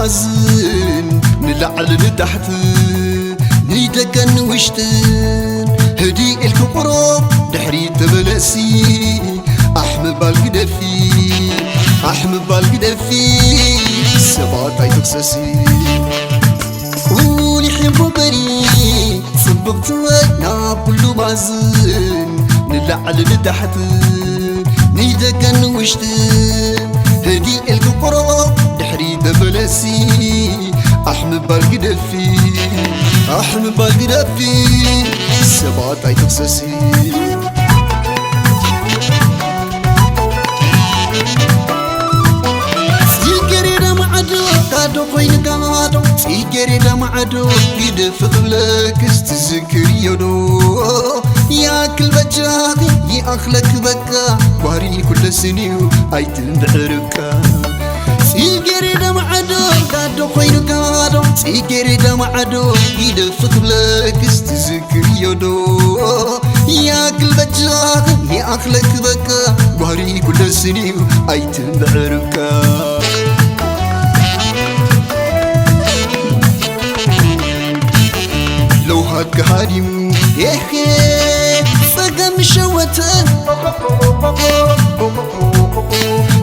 معزن نلعل لتحت نيدكن وشتن هدي الكقرب دحري تبلسي أحمد بالقدفي أحمد بالقدفي سبات أي تقسسي ونحب بري صببت وينا كله معزن نلعل لتحت نيدكن وشتن هدي الكقرب دحري تبلسي أحمد بالقدفي أحمد بالقدفي سبات أي تقسسي كادو قوين كادو سيكري دمعدو يدفق لك استذكر يدو يا كل بجاقي يا أخلك بكا واري كل سنيو أيتن بعركا سيكري دمعدو كادو قوين كادو سيكري دمعدو يدفق لك استذكر يدو يا كل بجاقي يا أخلك بكا واري كل سنيو أيتن بعركا لو هاك هاريم يخي فقم شوتن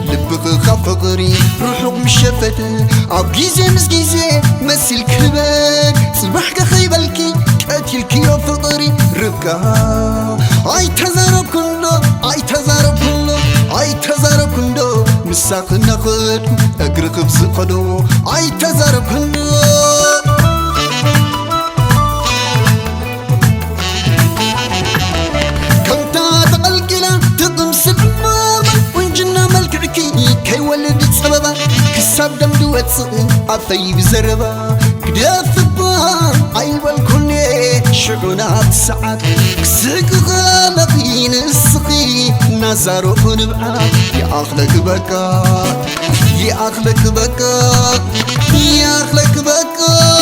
لبغ خفقري روحك مشفتن عبجيزي مسجيزي مسي الكلبك صبحك خيبالكي كاتلكي يا فقري ربكا اي تزارب كندو اي تزارب كندو اي تزارب كندو مساق ناخد اقرق بزقدو اي تزارب كندو كسب دم دوت عطيب زربا كدافبا عيبال كوني شعونات ساعات كسق غالقين السقي نزارو نبعا يا أخلك بكا يا أخلك بكا يا أخلك بكا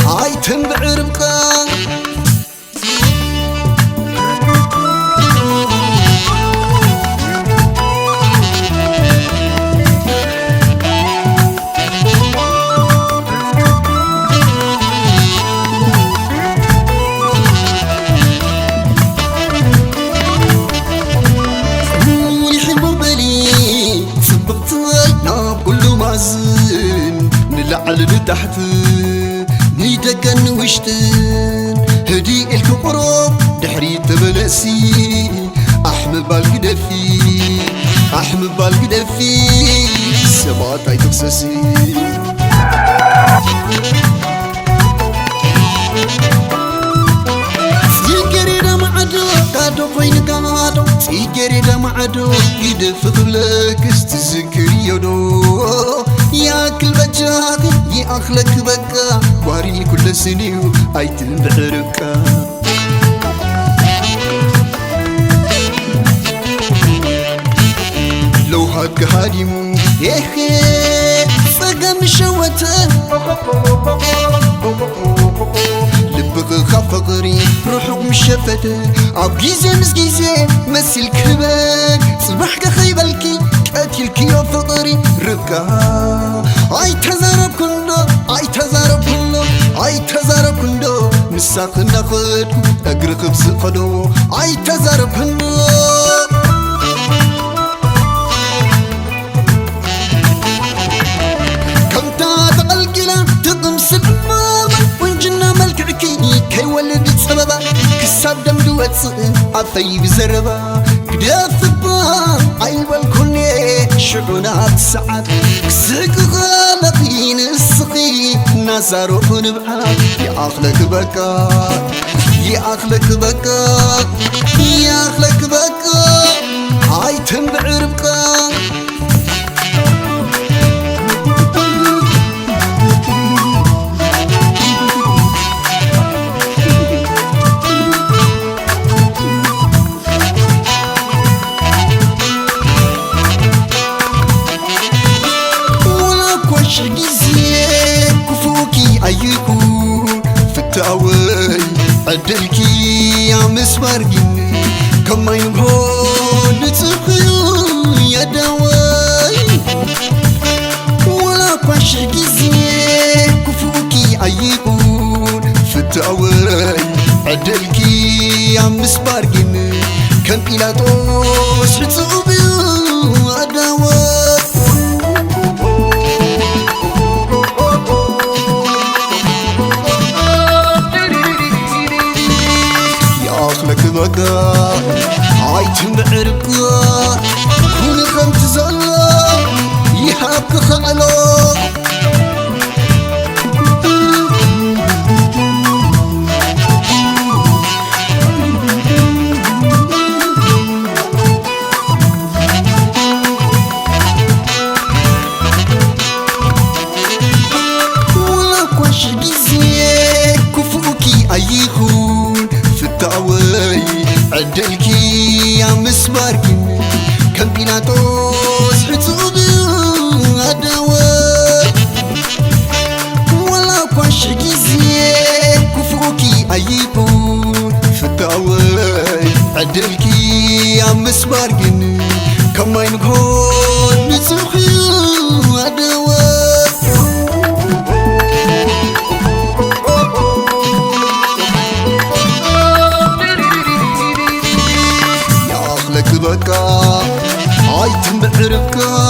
عايتم بعربكا نلعل لتحت نيدكن وشتن هدي الكقرب دحري تبلسي أحمد بالقدفي أحمد بالقدفي سبات أي تقسسي سيكري دمعدو كادو قوين كادو سيكري دمعدو يدفق لك استذكر يدو يا كل بجاقي يا أخلك بكا واري كل سنيو أيتن بعركا لو هاك هاريمو يخي فقم شوتن لبغ خفقري روحك مشفتن عبجيزي مسجيزي مسي الكلبك صبحك خيبالكي كاتلكي يا فقري ربكا اي تزارب كندو اي تزارب كندو اي تزارب كندو مساق ناخد اقرق بزقدو اي تزارب كندو كمتا تقلقلا تقم سبما ونجنا ملكعكي كي ولد سببا كساب دم دوت عطيب زربا كدافبا عيبال كوني شعونات ساعات كسق غالقين السقي نزارو نبعا يا أخلك بكا يا أخلك بكا يا أخلك بكا عايتم بعربكا أيكو في التأوي عدلكي يا مسمار جني كما ينهون تبخيو يا دواي ولا قش جزي نصحيو عدوات بكا هاي تنبعركا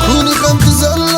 كوني خمت زل